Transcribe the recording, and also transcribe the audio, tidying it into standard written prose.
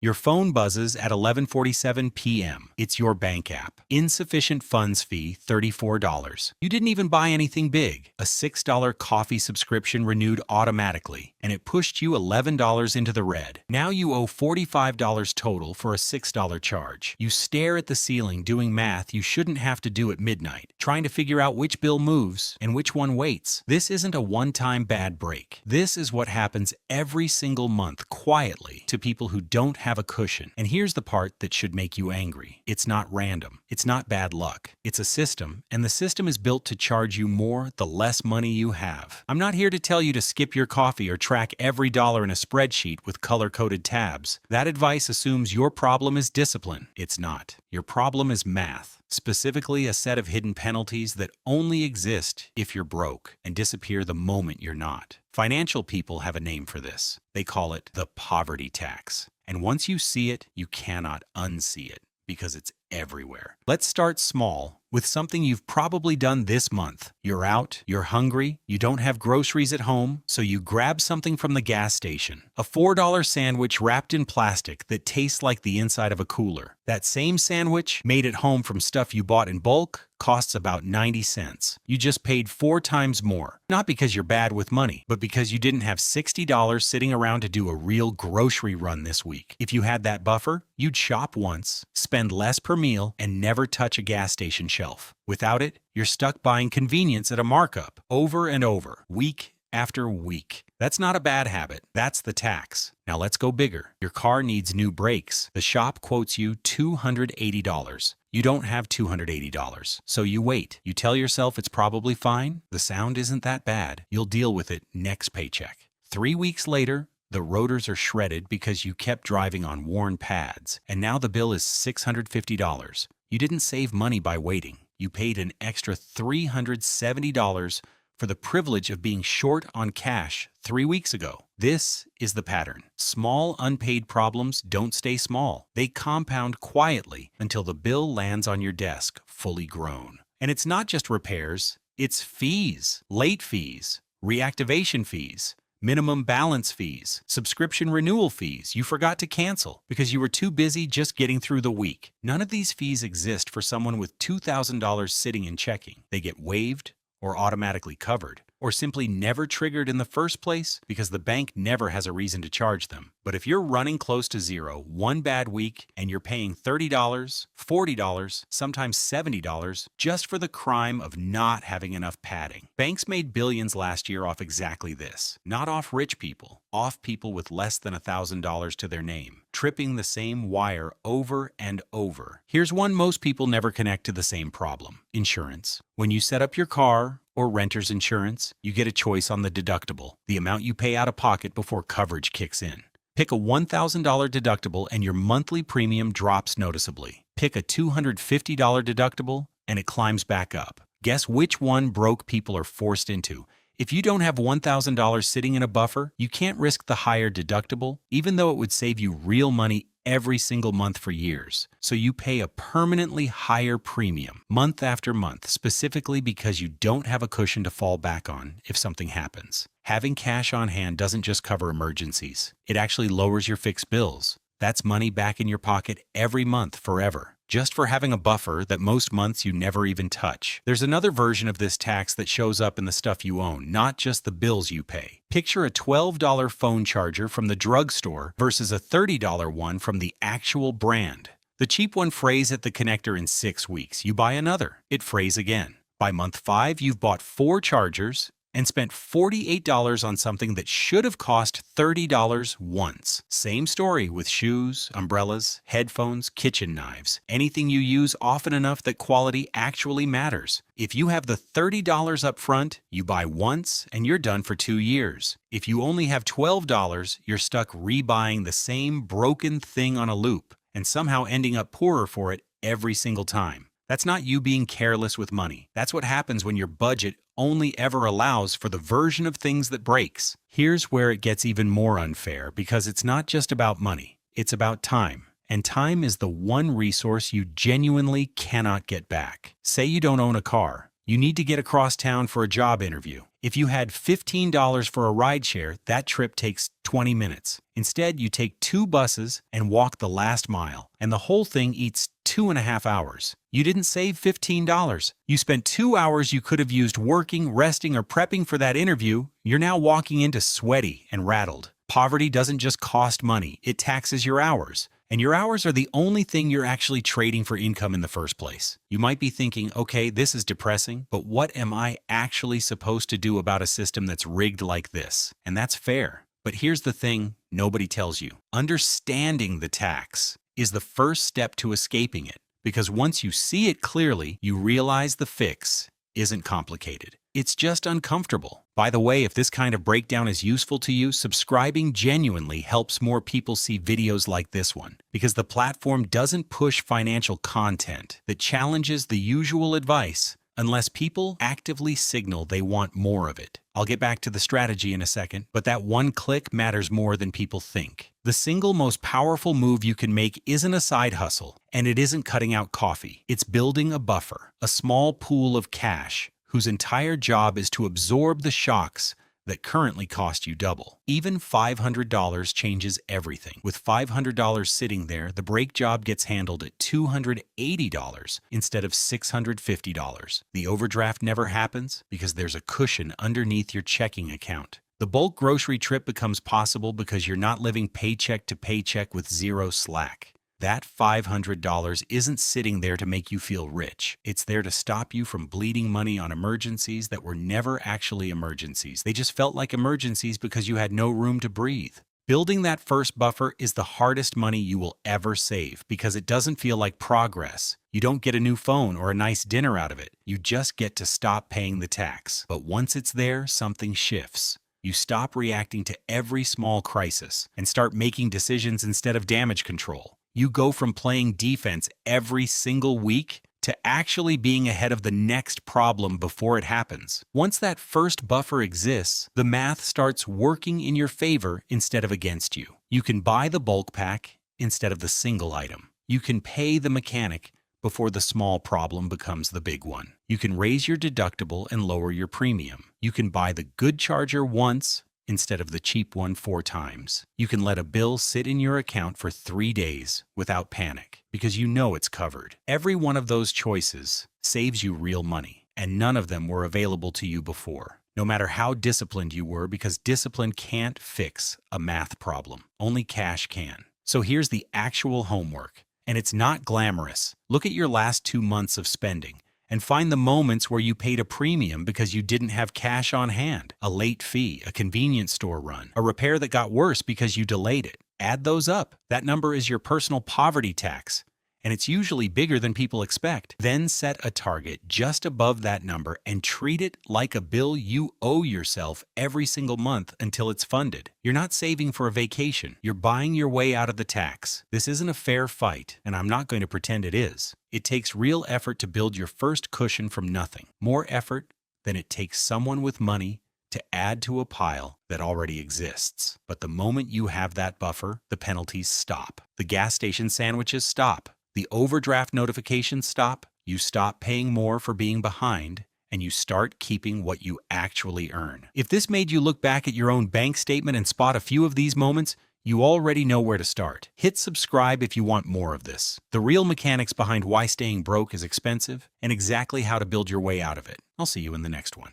Your phone buzzes at 11:47 p.m. It's your bank app. Insufficient funds fee, $34. You didn't even buy anything big. A $6 coffee subscription renewed automatically, and it pushed you $11 into the red. Now you owe $45 total for a $6 charge. You stare at the ceiling doing math you shouldn't have to do at midnight, trying to figure out which bill moves and which one waits. This isn't a one-time bad break. This is what happens every single month quietly to people who don't have a cushion. And here's the part that should make you angry. It's not random. It's not bad luck. It's a system, and the system is built to charge you more the less money you have. I'm not here to tell you to skip your coffee or track every dollar in a spreadsheet with color-coded tabs. That advice assumes your problem is discipline. It's not. Your problem is math. Specifically, a set of hidden penalties that only exist if you're broke and disappear the moment you're not. Financial people have a name for this. They call it the poverty tax. And once you see it, you cannot unsee it because it's everywhere. Let's start small with something you've probably done this month. You're out, you're hungry, you don't have groceries at home, so you grab something from the gas station. A $4 sandwich wrapped in plastic that tastes like the inside of a cooler. That same sandwich, made at home from stuff you bought in bulk, costs about 90 cents. You just paid 4 times more. Not because you're bad with money, but because you didn't have $60 sitting around to do a real grocery run this week. If you had that buffer, you'd shop once, spend less per meal, and never touch a gas station shelf. Without it, you're stuck buying convenience at a markup over and over, week after week. That's not a bad habit. That's the tax. Now let's go bigger. Your car needs new brakes. The shop quotes you $280. You don't have $280, so you wait. You tell yourself it's probably fine. The sound isn't that bad. You'll deal with it next paycheck. 3 weeks later, the rotors are shredded because you kept driving on worn pads, and now the bill is $650. You didn't save money by waiting. You paid an extra $370 for the privilege of being short on cash 3 weeks ago. This is the pattern. Small unpaid problems don't stay small. They compound quietly until the bill lands on your desk fully grown. And it's not just repairs, it's fees, late fees, reactivation fees, minimum balance fees, subscription renewal fees you forgot to cancel because you were too busy just getting through the week. None of these fees exist for someone with $2,000 sitting in checking. They get waived or automatically covered, or simply never triggered in the first place because the bank never has a reason to charge them. But if you're running close to zero one bad week and you're paying $30, $40, sometimes $70 just for the crime of not having enough padding. Banks made billions last year off exactly this. Not off rich people, off people with less than $1,000 to their name, tripping the same wire over and over. Here's one most people never connect to the same problem: insurance. When you set up your car or renter's insurance, you get a choice on the deductible, the amount you pay out of pocket before coverage kicks in. Pick a $1,000 deductible and your monthly premium drops noticeably. Pick a $250 deductible and it climbs back up. Guess which one broke people are forced into? If you don't have $1,000 sitting in a buffer, you can't risk the higher deductible, even though it would save you real money every single month for years. So you pay a permanently higher premium month after month, specifically because you don't have a cushion to fall back on if something happens. Having cash on hand doesn't just cover emergencies. It actually lowers your fixed bills. That's money back in your pocket every month forever, just for having a buffer that most months you never even touch. There's another version of this tax that shows up in the stuff you own, not just the bills you pay. Picture a $12 phone charger from the drugstore versus a $30 one from the actual brand. The cheap one frays at the connector in 6 weeks. You buy another. It frays again. By month 5, you've bought 4 chargers and spent $48 on something that should have cost $30 once. Same story with shoes, umbrellas, headphones, kitchen knives. Anything you use often enough that quality actually matters. If you have the $30 up front, you buy once and you're done for 2 years. If you only have $12, you're stuck rebuying the same broken thing on a loop and somehow ending up poorer for it every single time. That's not you being careless with money. That's what happens when your budget only ever allows for the version of things that breaks. Here's where it gets even more unfair, because it's not just about money. It's about time. And time is the one resource you genuinely cannot get back. Say you don't own a car. You need to get across town for a job interview. If you had $15 for a rideshare, that trip takes 20 minutes. Instead, you take 2 buses and walk the last mile, and the whole thing eats 2.5 hours. You didn't save $15. You spent 2 hours you could have used working, resting, or prepping for that interview. You're now walking into sweaty and rattled. Poverty doesn't just cost money, it taxes your hours. And your hours are the only thing you're actually trading for income in the first place. You might be thinking, okay, this is depressing, but what am I actually supposed to do about a system that's rigged like this? And that's fair. But here's the thing nobody tells you. Understanding the tax is the first step to escaping it, because once you see it clearly, you realize the fix isn't complicated. It's just uncomfortable. By the way, if this kind of breakdown is useful to you, subscribing genuinely helps more people see videos like this one, because the platform doesn't push financial content that challenges the usual advice unless people actively signal they want more of it. I'll get back to the strategy in a second, but that one click matters more than people think. The single most powerful move you can make isn't a side hustle, and it isn't cutting out coffee. It's building a buffer, a small pool of cash whose entire job is to absorb the shocks that currently cost you double. Even $500 changes everything. With $500 sitting there, the brake job gets handled at $280 instead of $650. The overdraft never happens because there's a cushion underneath your checking account. The bulk grocery trip becomes possible because you're not living paycheck to paycheck with zero slack. That $500 isn't sitting there to make you feel rich. It's there to stop you from bleeding money on emergencies that were never actually emergencies. They just felt like emergencies because you had no room to breathe. Building that first buffer is the hardest money you will ever save because it doesn't feel like progress. You don't get a new phone or a nice dinner out of it. You just get to stop paying the tax. But once it's there, something shifts. You stop reacting to every small crisis and start making decisions instead of damage control. You go from playing defense every single week to actually being ahead of the next problem before it happens. Once that first buffer exists, the math starts working in your favor instead of against you. You can buy the bulk pack instead of the single item. You can pay the mechanic before the small problem becomes the big one. You can raise your deductible and lower your premium. You can buy the good charger once instead of the cheap one 4 times. You can let a bill sit in your account for 3 days without panic because you know it's covered. Every one of those choices saves you real money, and none of them were available to you before. No matter how disciplined you were, because discipline can't fix a math problem. Only cash can. So here's the actual homework, and it's not glamorous. Look at your last 2 months of spending and find the moments where you paid a premium because you didn't have cash on hand, a late fee, a convenience store run, a repair that got worse because you delayed it. Add those up. That number is your personal poverty tax, and it's usually bigger than people expect. Then set a target just above that number and treat it like a bill you owe yourself every single month until it's funded. You're not saving for a vacation. You're buying your way out of the tax. This isn't a fair fight, and I'm not going to pretend it is. It takes real effort to build your first cushion from nothing. More effort than it takes someone with money to add to a pile that already exists. But the moment you have that buffer, the penalties stop. The gas station sandwiches stop. The overdraft notifications stop. You stop paying more for being behind, and you start keeping what you actually earn. If this made you look back at your own bank statement and spot a few of these moments, you already know where to start. Hit subscribe if you want more of this. The real mechanics behind why staying broke is expensive and exactly how to build your way out of it. I'll see you in the next one.